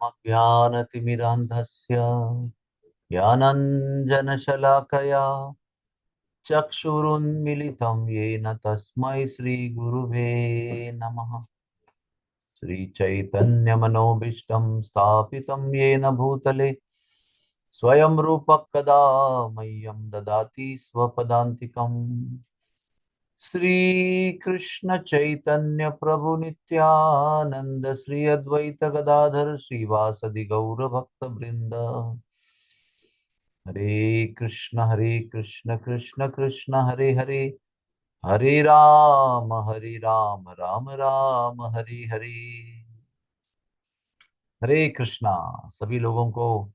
ज्ञानतिमिरान्धस्य ज्ञानञ्जनशलाकया चक्षुरुन्मिलितं येन तस्मै श्रीगुरुवे नमः। श्रीचैतन्यमनोभीष्टं स्थापितं येन भूतले स्वयं रूपः कदा मह्यं ददाति स्वपदान्तिकम्। श्री कृष्ण चैतन्य प्रभु नित्यानंद श्री अद्वैत गदाधर श्रीवासदि गौर भक्त वृंद। हरे कृष्ण कृष्ण कृष्ण हरे हरे, हरे राम राम राम हरे हरे। हरे कृष्णा। सभी लोगों को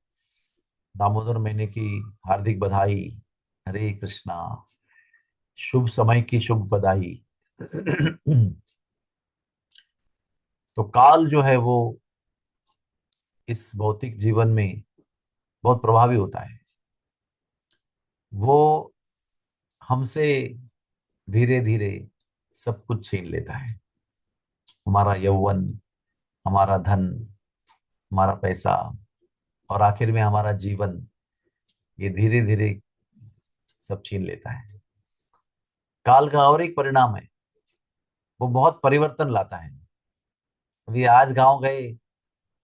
दामोदर महीने की हार्दिक बधाई। हरे कृष्णा। शुभ समय की शुभ बधाई। तो काल जो है वो इस भौतिक जीवन में बहुत प्रभावी होता है। वो हमसे धीरे धीरे सब कुछ छीन लेता है। हमारा यौवन, हमारा धन, हमारा पैसा और आखिर में हमारा जीवन, ये धीरे धीरे सब छीन लेता है। काल का और एक परिणाम है, वो बहुत परिवर्तन लाता है। अभी आज गांव गए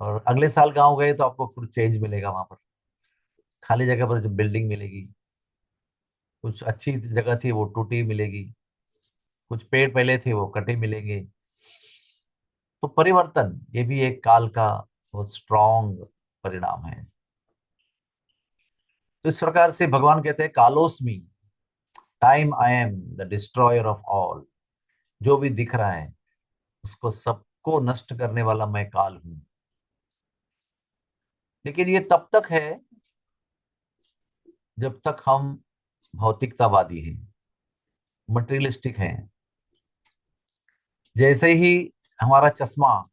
और अगले साल गांव गए तो आपको कुछ चेंज मिलेगा। वहां पर खाली जगह पर जो बिल्डिंग मिलेगी, कुछ अच्छी जगह थी वो टूटी मिलेगी, कुछ पेड़ पहले थे वो कटे मिलेंगे। तो परिवर्तन ये भी एक काल का बहुत स्ट्रॉन्ग परिणाम है। तो इस प्रकार से भगवान कहते हैं कालोस्मी, time I am the destroyer of all. जो भी दिख रहा है उसको सबको नष्ट करने वाला मैं काल हूं। लेकिन ये तब तक है जब तक हम भौतिकतावादी हैं, मटेरियलिस्टिक हैं। जैसे ही हमारा चश्मा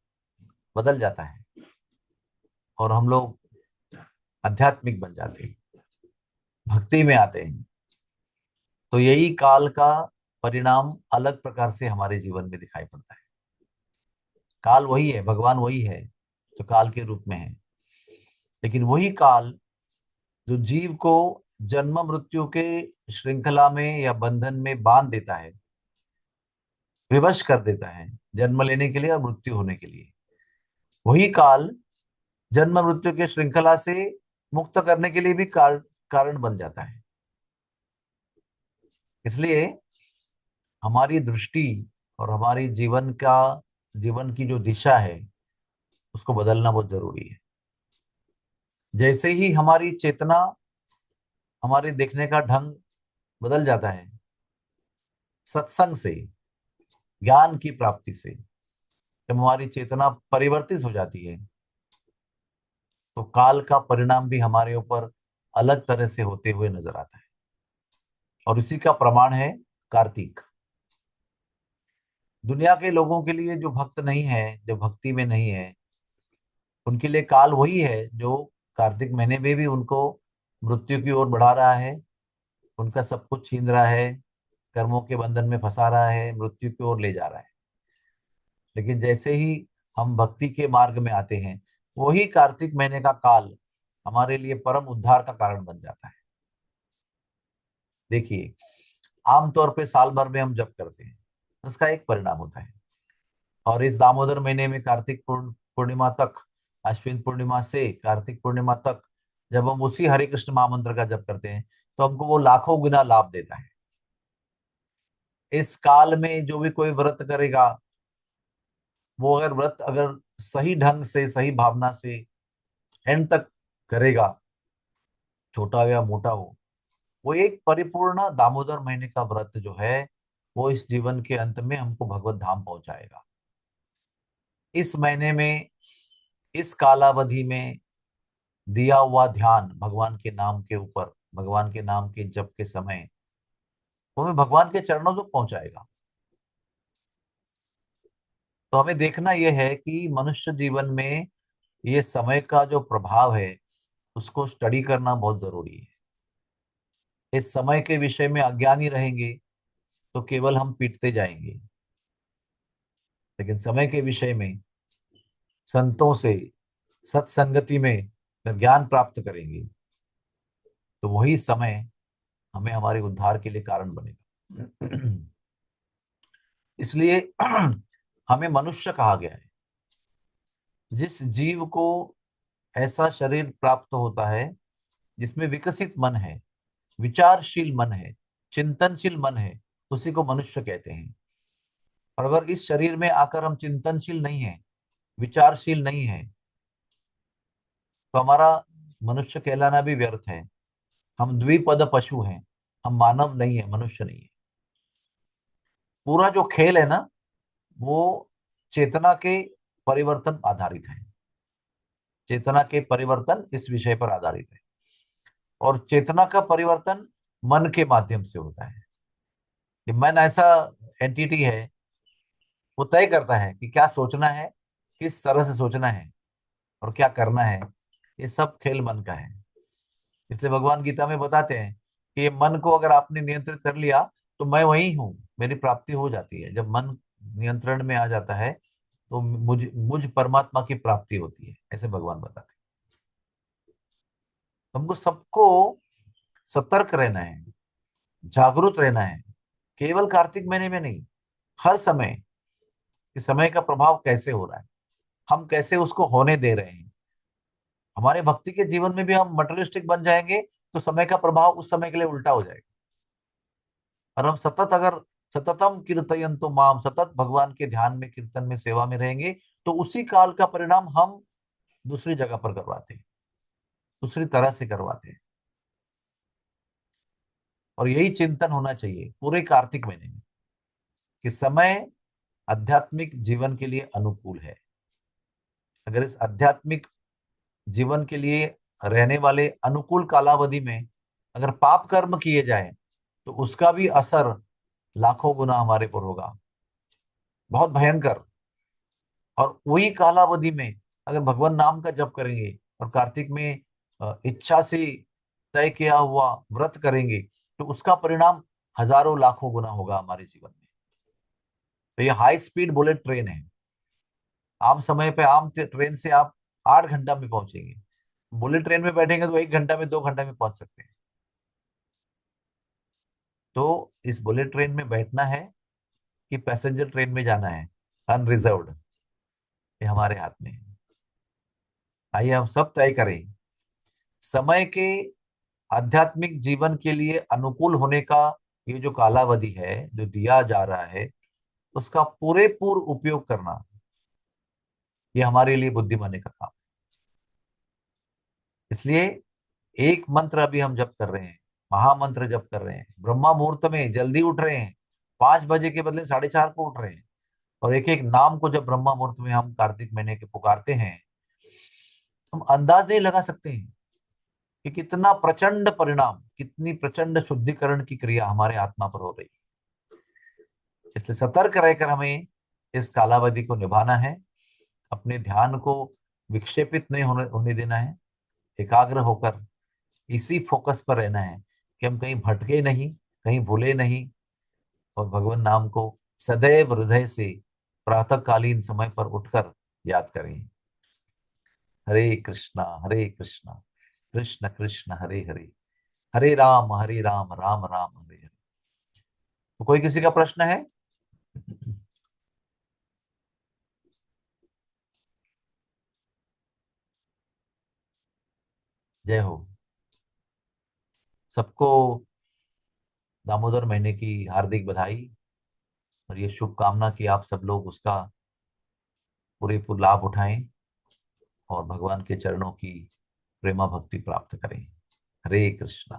बदल जाता है और हम लोग आध्यात्मिक बन जाते हैं, भक्ति में आते हैं, तो यही काल का परिणाम अलग प्रकार से हमारे जीवन में दिखाई पड़ता है। काल वही है, भगवान वही है जो काल के रूप में है। लेकिन वही काल जो जीव को जन्म मृत्यु के श्रृंखला में या बंधन में बांध देता है, विवश कर देता है जन्म लेने के लिए और मृत्यु होने के लिए, वही काल जन्म मृत्यु के श्रृंखला से मुक्त करने के लिए भी कारण बन जाता है। इसलिए हमारी दृष्टि और हमारी जीवन की जो दिशा है उसको बदलना बहुत जरूरी है। जैसे ही हमारी चेतना, हमारे देखने का ढंग बदल जाता है, सत्संग से, ज्ञान की प्राप्ति से, जब हमारी चेतना परिवर्तित हो जाती है, तो काल का परिणाम भी हमारे ऊपर अलग तरह से होते हुए नजर आता है। और इसी का प्रमाण है कार्तिक। दुनिया के लोगों के लिए जो भक्त नहीं है, जो भक्ति में नहीं है, उनके लिए काल वही है जो कार्तिक महीने में भी उनको मृत्यु की ओर बढ़ा रहा है, उनका सब कुछ छीन रहा है, कर्मों के बंधन में फंसा रहा है, मृत्यु की ओर ले जा रहा है। लेकिन जैसे ही हम भक्ति के मार्ग में आते हैं, वही कार्तिक महीने का काल हमारे लिए परम उद्धार का कारण बन जाता है। देखिए, आमतौर पे साल भर में हम जप करते हैं, उसका एक परिणाम होता है। और इस दामोदर महीने में कार्तिक पूर्णिमा तक, अश्विन पूर्णिमा से कार्तिक पूर्णिमा तक जब हम उसी हरे कृष्ण महामंत्र का जप करते हैं, तो हमको वो लाखों गुना लाभ देता है। इस काल में जो भी कोई व्रत करेगा, वो अगर व्रत अगर सही ढंग से, सही भावना से एंड तक करेगा, छोटा हो या मोटा हो, वो एक परिपूर्ण दामोदर महीने का व्रत जो है, वो इस जीवन के अंत में हमको भगवत धाम पहुंचाएगा। इस महीने में, इस कालावधि में दिया हुआ ध्यान भगवान के नाम के ऊपर, भगवान के नाम के जप के समय, वो हमें भगवान के चरणों तक पहुंचाएगा। तो हमें देखना यह है कि मनुष्य जीवन में ये समय का जो प्रभाव है, उसको स्टडी करना बहुत जरूरी है। इस समय के विषय में अज्ञानी रहेंगे तो केवल हम पीटते जाएंगे। लेकिन समय के विषय में संतों से, सत्संगति में जब ज्ञान प्राप्त करेंगे, तो वही समय हमें हमारे उद्धार के लिए कारण बनेगा। इसलिए हमें मनुष्य कहा गया है। जिस जीव को ऐसा शरीर प्राप्त होता है जिसमें विकसित मन है, विचारशील मन है, चिंतनशील मन है, उसी को मनुष्य कहते हैं। और अगर इस शरीर में आकर हम चिंतनशील नहीं है, विचारशील नहीं है, तो हमारा मनुष्य कहलाना भी व्यर्थ है। हम द्विपद पशु हैं, हम मानव नहीं है, मनुष्य नहीं है। पूरा जो खेल है ना, वो चेतना के परिवर्तन आधारित है। चेतना के परिवर्तन इस विषय पर आधारित है। और चेतना का परिवर्तन मन के माध्यम से होता है। कि मन ऐसा एंटिटी है, वो तय करता है कि क्या सोचना है, किस तरह से सोचना है, और क्या करना है। ये सब खेल मन का है। इसलिए भगवान गीता में बताते हैं कि ये मन को अगर आपने नियंत्रित कर लिया, तो मैं वही हूँ, मेरी प्राप्ति हो जाती है। जब मन नियंत्रण में आ जाता है, तो मुझ मुझ परमात्मा की प्राप्ति होती है, ऐसे भगवान बताते हैं। हमको सबको सतर्क रहना है, जागरूक रहना है। केवल कार्तिक महीने में नहीं, हर समय। कि समय का प्रभाव कैसे हो रहा है, हम कैसे उसको होने दे रहे हैं। हमारे भक्ति के जीवन में भी हम मटेरियलिस्टिक बन जाएंगे, तो समय का प्रभाव उस समय के लिए उल्टा हो जाएगा। और हम सतत अगर सततम कीर्तयन्तु माम, सतत भगवान के ध्यान में, कीर्तन में, सेवा में रहेंगे, तो उसी काल का परिणाम हम दूसरी जगह पर करवाते हैं, दूसरी तरह से करवाते हैं। और यही चिंतन होना चाहिए पूरे कार्तिक महीने में, कि समय आध्यात्मिक जीवन के लिए अनुकूल है। अगर इस आध्यात्मिक जीवन के लिए रहने वाले अनुकूल कालावधि में अगर पाप कर्म किए जाए, तो उसका भी असर लाखों गुना हमारे पर होगा, बहुत भयंकर। और वही कालावधि में अगर भगवान नाम का जप करेंगे और कार्तिक में इच्छा से तय किया हुआ व्रत करेंगे, तो उसका परिणाम हजारों लाखों गुना होगा हमारे जीवन में। तो ये हाई स्पीड बुलेट ट्रेन है। आम समय पे आम ट्रेन से आप 8 घंटा में पहुंचेंगे, बुलेट ट्रेन में बैठेंगे तो 1 घंटा में, 2 घंटा में पहुंच सकते हैं। तो इस बुलेट ट्रेन में बैठना है कि पैसेंजर ट्रेन में जाना है, अनरिजर्व्ड, ये हमारे हाथ में है। आइए हम सब तय करें, समय के आध्यात्मिक जीवन के लिए अनुकूल होने का ये जो कालावधि है जो दिया जा रहा है, उसका पूरे उपयोग करना, ये हमारे लिए बुद्धिमानी का काम। इसलिए एक मंत्र अभी हम जप कर रहे हैं, महामंत्र जप कर रहे हैं, ब्रह्मा मुहूर्त में जल्दी उठ रहे हैं, 5 बजे के बदले 4:30 को उठ रहे हैं। और एक एक नाम को जब ब्रह्मा मुहूर्त में हम कार्तिक महीने के पुकारते हैं, हम अंदाज नहीं लगा सकते हैं कि कितना प्रचंड परिणाम, कितनी प्रचंड शुद्धिकरण की क्रिया हमारे आत्मा पर हो रही है। इसलिए सतर्क रहकर हमें इस कालावधि को निभाना है। अपने ध्यान को विक्षेपित नहीं होने देना है। एकाग्र होकर इसी फोकस पर रहना है कि हम कहीं भटके नहीं, कहीं भूले नहीं। और भगवान नाम को सदैव हृदय से प्रातःकालीन समय पर उठकर याद करें। हरे कृष्णा कृष्ण कृष्ण हरे हरे, हरे राम राम राम हरे हरे। तो कोई किसी का प्रश्न है? जय हो। सबको दामोदर महीने की हार्दिक बधाई, और ये शुभकामना कि आप सब लोग उसका पूरे लाभ उठाएं और भगवान के चरणों की प्रेमा भक्ति प्राप्त करें। हरे कृष्णा।